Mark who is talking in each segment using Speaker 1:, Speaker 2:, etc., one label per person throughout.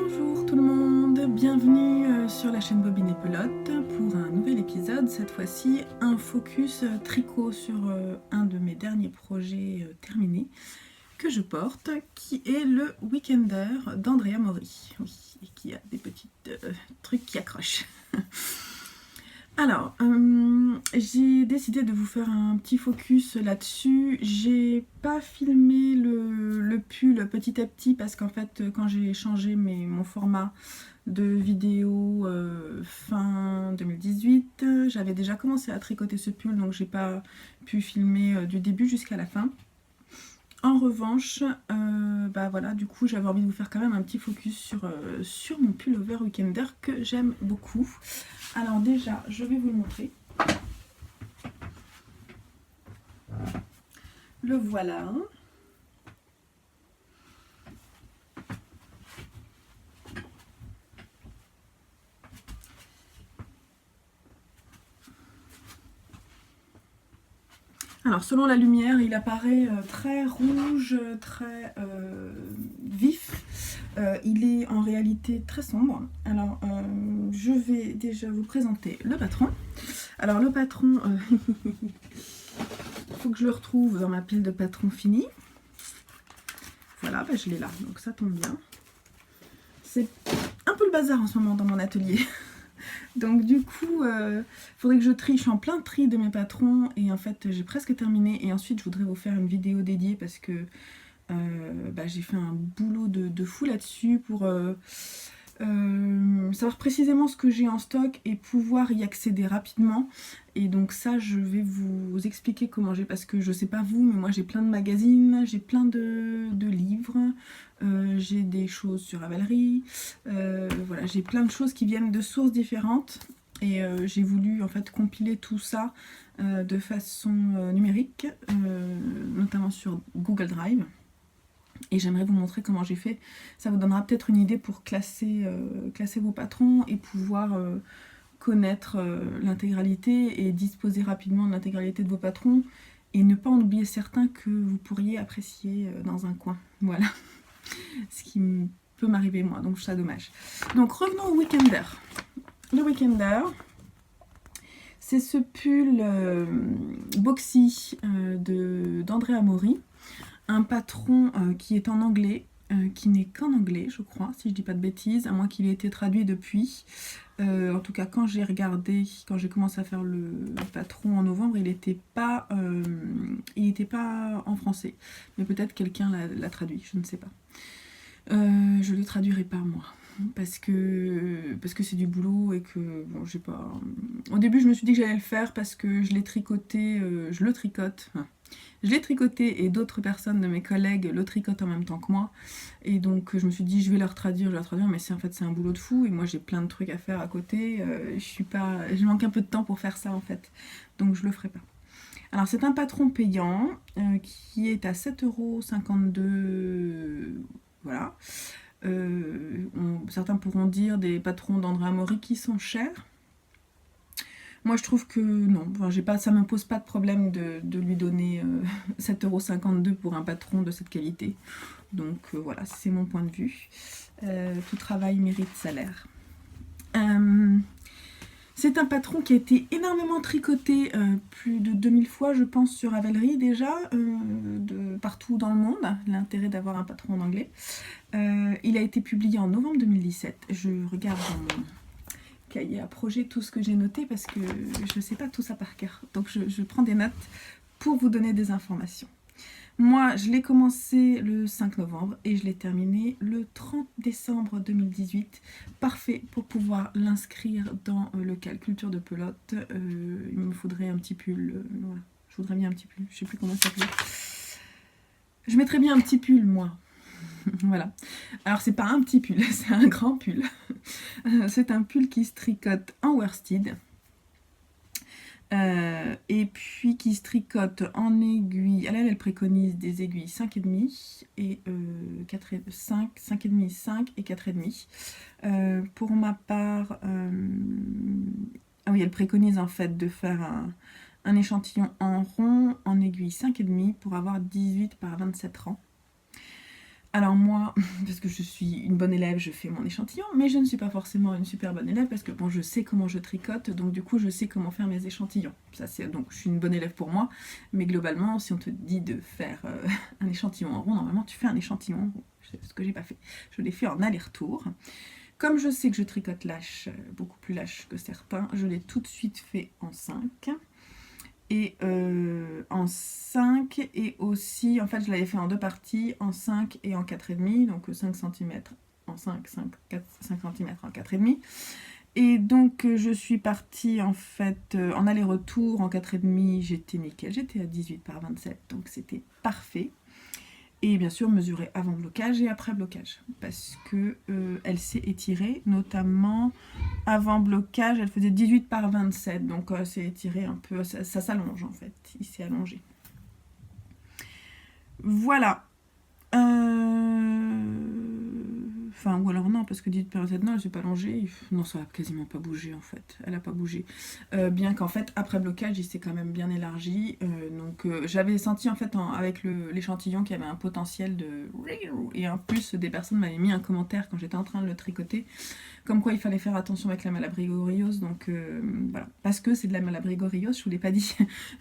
Speaker 1: Bonjour tout le monde, bienvenue sur la chaîne Bobine et Pelote pour un nouvel épisode, cette fois-ci un focus tricot sur un de mes derniers projets terminés que je porte, qui est le Weekender d'Andrea Mori, oui, et qui a des petits trucs qui accrochent. Alors, j'ai décidé de vous faire un petit focus là-dessus. J'ai pas filmé le pull petit à petit parce qu'en fait, quand j'ai changé mon format de vidéo fin 2018, j'avais déjà commencé à tricoter ce pull, donc j'ai pas pu filmer du début jusqu'à la fin. En revanche, bah voilà, du coup j'avais envie de vous faire quand même un petit focus sur mon pullover Weekender que j'aime beaucoup. Alors déjà, je vais vous le montrer. Le voilà. Alors selon la lumière, il apparaît très rouge, très vif. Il est en réalité très sombre. Alors je vais déjà vous présenter le patron. Alors le patron, il faut que je le retrouve dans ma pile de patrons finis. Voilà, bah, je l'ai là, donc ça tombe bien. C'est un peu le bazar en ce moment dans mon atelier. Donc du coup, faudrait que je trie, je suis en plein tri de mes patrons et en fait j'ai presque terminé et ensuite je voudrais vous faire une vidéo dédiée parce que bah, j'ai fait un boulot de fou là-dessus pour savoir précisément ce que j'ai en stock et pouvoir y accéder rapidement. Et donc ça, je vais vous expliquer comment j'ai, parce que je sais pas vous, mais moi j'ai plein de magazines, j'ai plein de livres, j'ai des choses sur Ravelry, voilà, j'ai plein de choses qui viennent de sources différentes. Et j'ai voulu en fait compiler tout ça de façon numérique, notamment sur Google Drive. Et j'aimerais vous montrer comment j'ai fait. Ça vous donnera peut-être une idée pour classer vos patrons et pouvoir connaître l'intégralité et disposer rapidement de l'intégralité de vos patrons et ne pas en oublier certains que vous pourriez apprécier dans un coin. Voilà, ce qui peut m'arriver moi, donc je trouve ça dommage. Donc revenons au Weekender. Le Weekender, c'est ce pull boxy d'Andrea Mori. Un patron qui est en anglais, qui n'est qu'en anglais, je crois, si je dis pas de bêtises, à moins qu'il ait été traduit depuis. En tout cas, quand j'ai regardé, quand j'ai commencé à faire le patron en novembre, il n'était pas en français. Mais peut-être quelqu'un l'a traduit, je ne sais pas. Je le traduirai pas moi. Parce que c'est du boulot et que bon, j'ai pas. Au début, je me suis dit que j'allais le faire parce que je l'ai tricoté, je le tricote. Enfin, je l'ai tricoté et d'autres personnes de mes collègues le tricotent en même temps que moi. Et donc je me suis dit je vais leur traduire, mais en fait c'est un boulot de fou et moi j'ai plein de trucs à faire à côté. Je manque un peu de temps pour faire ça en fait. Donc je le ferai pas. Alors c'est un patron payant qui est à 7,52 €. Voilà. Certains pourront dire des patrons d'Andrea Mori qui sont chers. Moi je trouve que non, enfin, ça ne me pose pas de problème de lui donner 7,52 € pour un patron de cette qualité. Donc voilà, c'est mon point de vue. Tout travail mérite salaire. C'est un patron qui a été énormément tricoté, plus de 2000 fois je pense sur Ravelry déjà, partout dans le monde, l'intérêt d'avoir un patron en anglais. Il a été publié en novembre 2017, je regarde dans mon cahier à projet tout ce que j'ai noté parce que je ne sais pas tout ça par cœur, donc je prends des notes pour vous donner des informations. Moi, je l'ai commencé le 5 novembre et je l'ai terminé le 30 décembre 2018. Parfait pour pouvoir l'inscrire dans le calculture de pelote. Il me faudrait un petit pull. Voilà. Je voudrais bien un petit pull. Je ne sais plus comment ça s'appelle. Je mettrais bien un petit pull, moi. Voilà. Alors, c'est pas un petit pull, c'est un grand pull. C'est un pull qui se tricote en worsted. Et puis qui se tricote en aiguille. Elle préconise des aiguilles 5,5 et 5,5, 5 et 4,5. Pour ma part, ah oui, elle préconise en fait de faire un échantillon en rond en aiguille 5,5 pour avoir 18 par 27 rangs. Alors moi, parce que je suis une bonne élève, je fais mon échantillon, mais je ne suis pas forcément une super bonne élève parce que bon, je sais comment je tricote, donc du coup je sais comment faire mes échantillons. Ça c'est donc je suis une bonne élève pour moi, mais globalement, si on te dit de faire un échantillon en rond, normalement tu fais un échantillon en rond. C'est ce que j'ai pas fait. Je l'ai fait en aller-retour. Comme je sais que je tricote lâche, beaucoup plus lâche que certains, je l'ai tout de suite fait en 5. Et en 5 et aussi, en fait je l'avais fait en deux parties, en 5 et en 4,5, donc 5 cm en 5, 5 cm en 4,5. Et donc je suis partie en fait en aller-retour en 4,5, j'étais nickel, j'étais à 18 par 27, donc c'était parfait. Et bien sûr mesurer avant blocage et après blocage, parce que elle s'est étirée, notamment avant blocage, elle faisait 18 par 27, donc c'est étiré un peu, ça s'allonge en fait, il s'est allongé. Voilà. Enfin, ou alors non, parce que 18 par 27, non, elle s'est pas allongée. Non, ça a quasiment pas bougé en fait, elle a pas bougé. Bien qu'en fait, après blocage, il s'est quand même bien élargi. Donc j'avais senti en fait avec l'échantillon qu'il y avait un potentiel de... Et en plus, des personnes m'avaient mis un commentaire quand j'étais en train de le tricoter, comme quoi il fallait faire attention avec la Malabrigo-Rios, donc voilà, parce que c'est de la Malabrigo-Rios, je vous l'ai pas dit,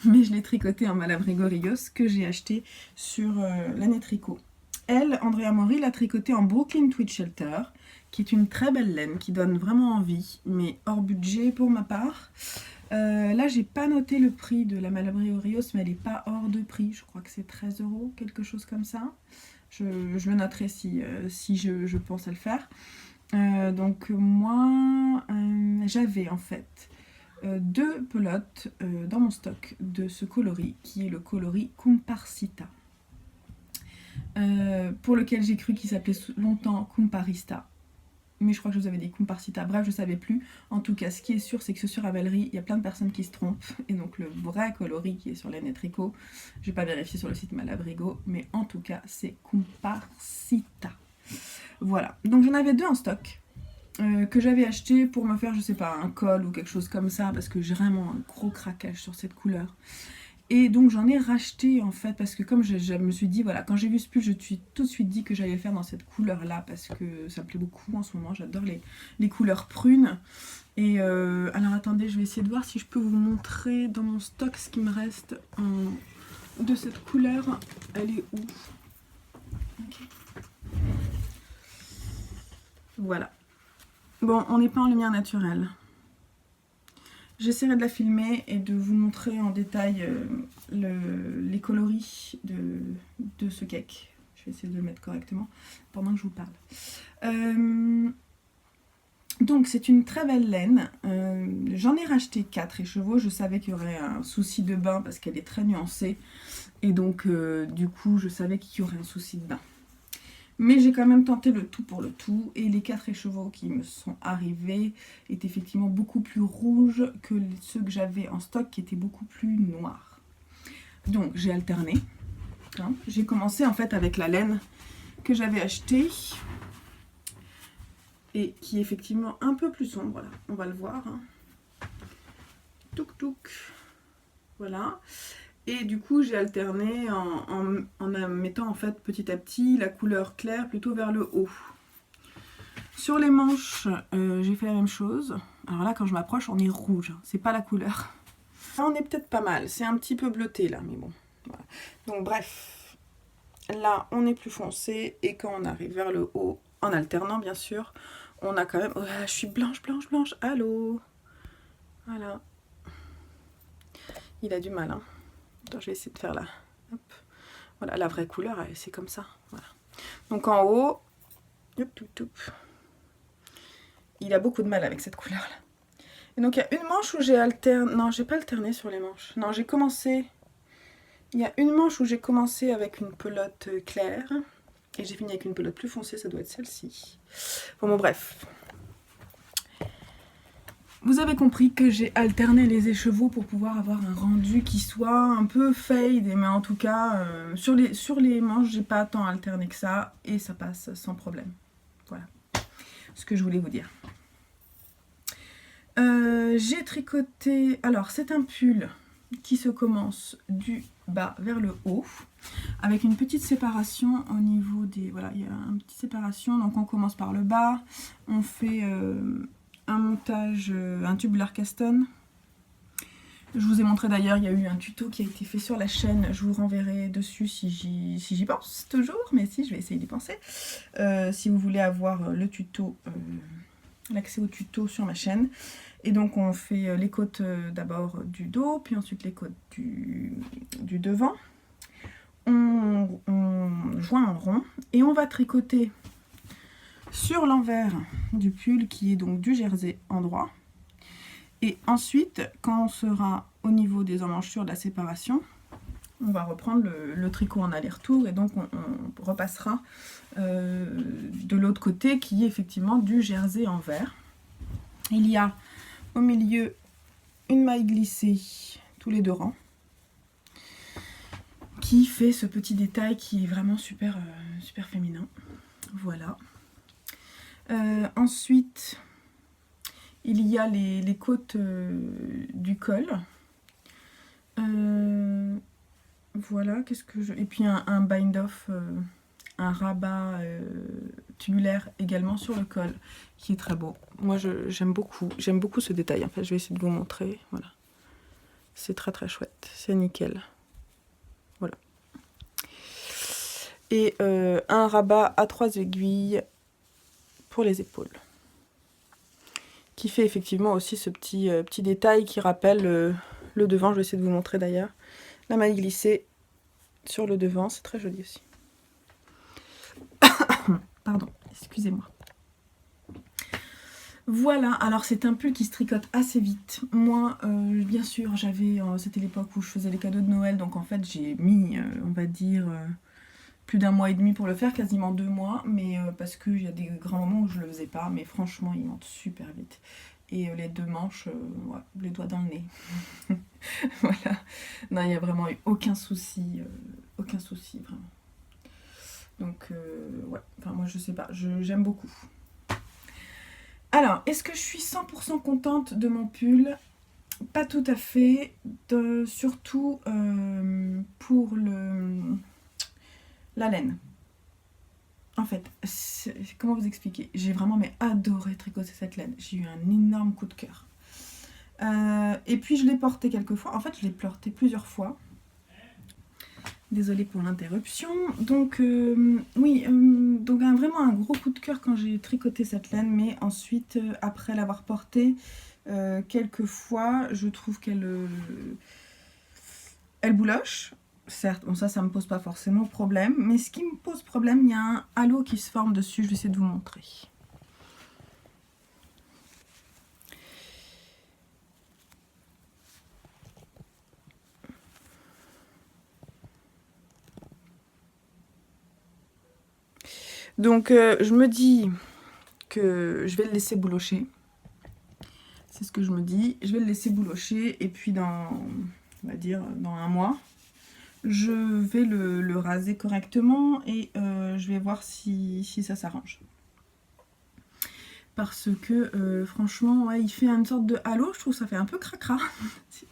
Speaker 1: mais je l'ai tricoté en Malabrigo-Rios que j'ai acheté sur l'année tricot. Elle, Andrea Mori, l'a tricoté en Brooklyn Tweed Shelter, qui est une très belle laine, qui donne vraiment envie, mais hors budget pour ma part. Là, j'ai pas noté le prix de la Malabrigo-Rios, mais elle est pas hors de prix, je crois que c'est 13 €, quelque chose comme ça. Je le noterai si je pense à le faire. Donc moi, j'avais en fait 2 pelotes dans mon stock de ce coloris, qui est le coloris Comparsita, pour lequel j'ai cru qu'il s'appelait longtemps Comparista. Mais je crois que je vous avais dit Comparsita, bref je savais plus. En tout cas ce qui est sûr c'est que sur Ravelry il y a plein de personnes qui se trompent. Et donc le vrai coloris qui est sur l'année tricot, je vais pas vérifier sur le site Malabrigo, mais en tout cas c'est Comparsita. Voilà, donc j'en avais 2 en stock. Que j'avais acheté pour me faire, je sais pas, un col ou quelque chose comme ça, parce que j'ai vraiment un gros craquage sur cette couleur. Et donc j'en ai racheté en fait, parce que comme je me suis dit, voilà, quand j'ai vu ce pull, je me suis tout de suite dit que j'allais le faire dans cette couleur là, parce que ça me plaît beaucoup en ce moment, j'adore les couleurs prunes. Et alors attendez, je vais essayer de voir si je peux vous montrer dans mon stock ce qui me reste de cette couleur. Elle est où? Okay. Voilà. Bon, on n'est pas en lumière naturelle. J'essaierai de la filmer et de vous montrer en détail les coloris de ce cake. Je vais essayer de le mettre correctement pendant que je vous parle. Donc c'est une très belle laine. J'en ai racheté 4 écheveaux. Je savais qu'il y aurait un souci de bain parce qu'elle est très nuancée. Et donc du coup je savais qu'il y aurait un souci de bain. Mais j'ai quand même tenté le tout pour le tout, et les 4 écheveaux qui me sont arrivés étaient effectivement beaucoup plus rouges que ceux que j'avais en stock qui étaient beaucoup plus noirs. Donc j'ai alterné. Hein. J'ai commencé en fait avec la laine que j'avais achetée et qui est effectivement un peu plus sombre. Voilà, on va le voir. Hein. Touk touk. Voilà. Et du coup j'ai alterné en mettant en fait petit à petit la couleur claire plutôt vers le haut. Sur les manches, j'ai fait la même chose. Alors là quand je m'approche on est rouge, hein. C'est pas la couleur. Là on est peut-être pas mal, c'est un petit peu bleuté là, mais bon. Voilà. Donc bref, là on est plus foncé et quand on arrive vers le haut, en alternant bien sûr, on a quand même... Oh, je suis blanche, blanche, blanche, allô. Voilà. Il a du mal, hein. Attends, je vais essayer de faire là. Hop. Voilà, la vraie couleur, c'est comme ça. Voilà. Donc en haut, hop, hop, hop. Il a beaucoup de mal avec cette couleur-là. Et donc il y a une manche où j'ai alterné. Non, j'ai pas alterné sur les manches. Non, j'ai commencé. Il y a une manche où j'ai commencé avec une pelote claire. Et j'ai fini avec une pelote plus foncée, ça doit être celle-ci. Bon, bref. Vous avez compris que j'ai alterné les écheveaux pour pouvoir avoir un rendu qui soit un peu fade, mais en tout cas, sur les manches, j'ai pas tant alterné que ça, et ça passe sans problème. Voilà ce que je voulais vous dire. J'ai tricoté, alors c'est un pull qui se commence du bas vers le haut, avec une petite séparation au niveau des... Voilà, il y a une petite séparation, donc on commence par le bas, on fait un montage, un tubular caston. Je vous ai montré d'ailleurs, il y a eu un tuto qui a été fait sur la chaîne, je vous renverrai dessus si j'y pense toujours, mais si, je vais essayer d'y penser. Si vous voulez avoir le tuto, l'accès au tuto sur ma chaîne. Et donc on fait les côtes d'abord du dos, puis ensuite les côtes du devant. On joint en rond et on va tricoter sur l'envers du pull qui est donc du jersey en droit. Et ensuite, quand on sera au niveau des emmanchures de la séparation, on va reprendre le tricot en aller-retour et donc on repassera de l'autre côté qui est effectivement du jersey en vert. Il y a au milieu une maille glissée tous les 2 rangs qui fait ce petit détail qui est vraiment super, super féminin. Voilà. Ensuite, il y a les côtes du col. Voilà, qu'est-ce que je... Et puis un bind-off, un rabat tubulaire également sur le col, qui est très beau. Moi, j'aime beaucoup ce détail. En fait, je vais essayer de vous montrer. Voilà. C'est très très chouette. C'est nickel. Voilà. Et un rabat à 3 aiguilles pour les épaules. Qui fait effectivement aussi ce petit détail qui rappelle le devant. Je vais essayer de vous montrer d'ailleurs. La maille glissée sur le devant, c'est très joli aussi. Pardon, excusez-moi. Voilà, alors c'est un pull qui se tricote assez vite. Moi, bien sûr, c'était l'époque où je faisais les cadeaux de Noël, donc en fait j'ai mis, on va dire, plus d'1 mois et demi pour le faire, quasiment 2 mois, mais parce qu'il y a des grands moments où je le faisais pas, mais franchement, il monte super vite. Et les 2 manches, ouais, les doigts dans le nez. Voilà. Non, il n'y a vraiment eu aucun souci, vraiment. Donc, ouais, enfin, moi, je sais pas, j'aime beaucoup. Alors, est-ce que je suis 100% contente de mon pull? Pas tout à fait, surtout pour la laine. En fait, comment vous expliquer? J'ai vraiment adoré tricoter cette laine. J'ai eu un énorme coup de cœur. Et puis je l'ai portée quelques fois. En fait, je l'ai portée plusieurs fois. Désolée pour l'interruption. Donc, oui, donc vraiment un gros coup de cœur quand j'ai tricoté cette laine. Mais ensuite, après l'avoir portée quelques fois, je trouve qu'elle bouloche. Certes, bon ça me pose pas forcément problème, mais ce qui me pose problème, il y a un halo qui se forme dessus, je vais essayer de vous montrer. Donc je me dis que je vais le laisser boulocher. C'est ce que je me dis, je vais le laisser boulocher et puis on va dire dans 1 mois, je vais le raser correctement et je vais voir si ça s'arrange. Parce que franchement, ouais, il fait une sorte de halo, je trouve que ça fait un peu cracra. C'est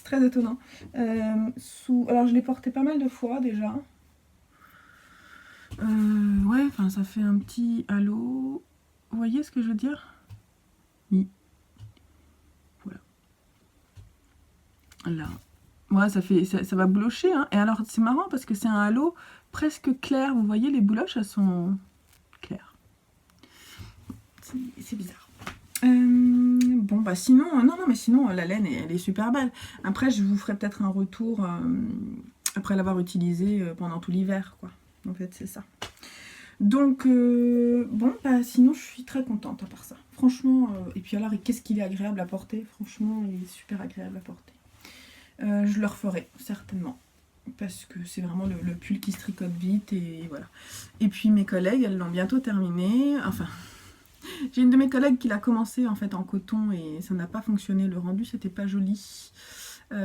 Speaker 1: très étonnant. Alors je l'ai porté pas mal de fois déjà. Ouais, enfin ça fait un petit halo. Vous voyez ce que je veux dire? Oui. Voilà. Là. Ouais, ça va boulocher, hein. Et alors, c'est marrant parce que c'est un halo presque clair. Vous voyez, les bouloches, elles sont claires. C'est bizarre. Bon, bah sinon, non, mais sinon, la laine, elle est super belle. Après, je vous ferai peut-être un retour après l'avoir utilisé pendant tout l'hiver, quoi. En fait, c'est ça. Donc, bon, bah sinon, je suis très contente à part ça. Franchement, et puis alors, qu'est-ce qu'il est agréable à porter. Franchement, il est super agréable à porter. Je le referai certainement parce que c'est vraiment le pull qui se tricote vite et voilà. Et puis mes collègues, elles l'ont bientôt terminé. Enfin, j'ai une de mes collègues qui l'a commencé en fait en coton et ça n'a pas fonctionné. Le rendu c'était pas joli,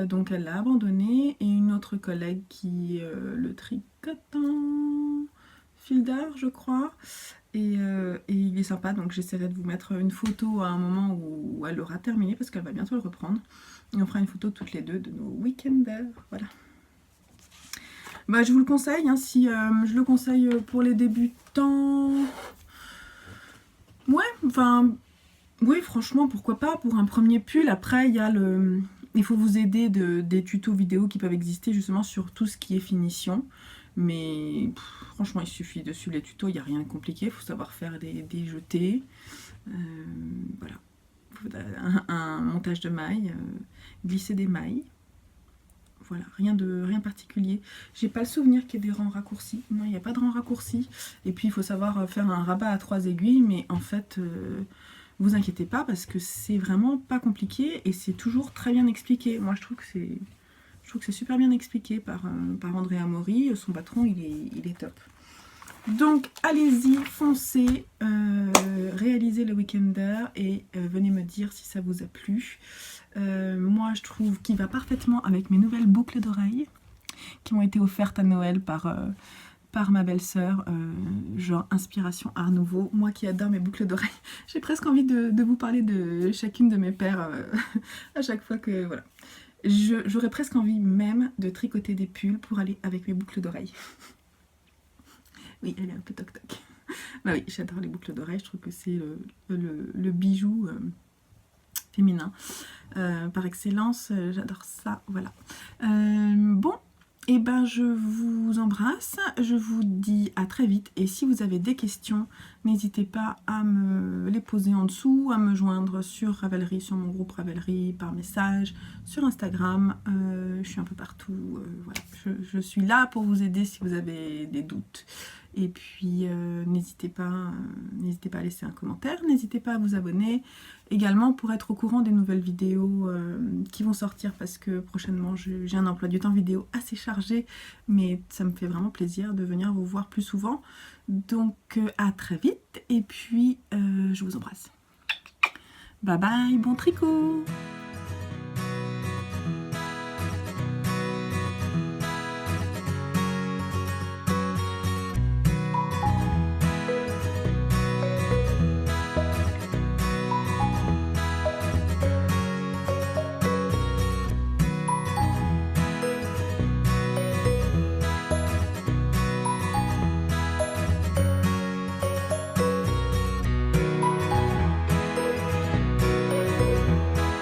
Speaker 1: donc elle l'a abandonné. Et une autre collègue qui le tricote en fil d'art, je crois. Et il est sympa, donc j'essaierai de vous mettre une photo à un moment où elle aura terminé parce qu'elle va bientôt le reprendre. Et on fera une photo toutes les deux de nos week-enders. Voilà. Bah, je vous le conseille, hein, si je le conseille pour les débutants. Ouais, enfin, oui, franchement, pourquoi pas pour un premier pull. Après, il faut vous aider des tutos vidéo qui peuvent exister justement sur tout ce qui est finition. Mais franchement, il suffit de suivre les tutos, il n'y a rien de compliqué. Il faut savoir faire des jetés. Voilà. Un montage de mailles, glisser des mailles. Voilà, rien particulier. J'ai pas le souvenir qu'il y ait des rangs raccourcis. Non, il n'y a pas de rangs raccourcis. Et puis il faut savoir faire un rabat à 3 aiguilles, mais en fait, vous inquiétez pas parce que c'est vraiment pas compliqué et c'est toujours très bien expliqué. Moi, je trouve que c'est super bien expliqué par Andrea Mori. Son patron, il est top. Donc, allez-y, foncez, réalisez le Weekender et venez me dire si ça vous a plu. Moi, je trouve qu'il va parfaitement avec mes nouvelles boucles d'oreilles qui m'ont été offertes à Noël par ma belle-sœur, genre inspiration Art Nouveau. Moi qui adore mes boucles d'oreilles, j'ai presque envie de vous parler de chacune de mes paires à chaque fois que... Voilà. J'aurais presque envie même de tricoter des pulls pour aller avec mes boucles d'oreilles. Oui, elle est un peu toc-toc. Bah oui, j'adore les boucles d'oreilles, je trouve que c'est le bijou féminin par excellence, j'adore ça, voilà. Bon, et ben je vous embrasse, je vous dis à très vite et si vous avez des questions, n'hésitez pas à me les poser en dessous, à me joindre sur Ravelry, sur mon groupe Ravelry, par message, sur Instagram, je suis un peu partout, voilà. Je suis là pour vous aider si vous avez des doutes. Et puis n'hésitez pas à laisser un commentaire, n'hésitez pas à vous abonner également pour être au courant des nouvelles vidéos qui vont sortir parce que prochainement j'ai un emploi du temps vidéo assez chargé mais ça me fait vraiment plaisir de venir vous voir plus souvent. Donc à très vite et puis je vous embrasse. Bye bye, bon tricot!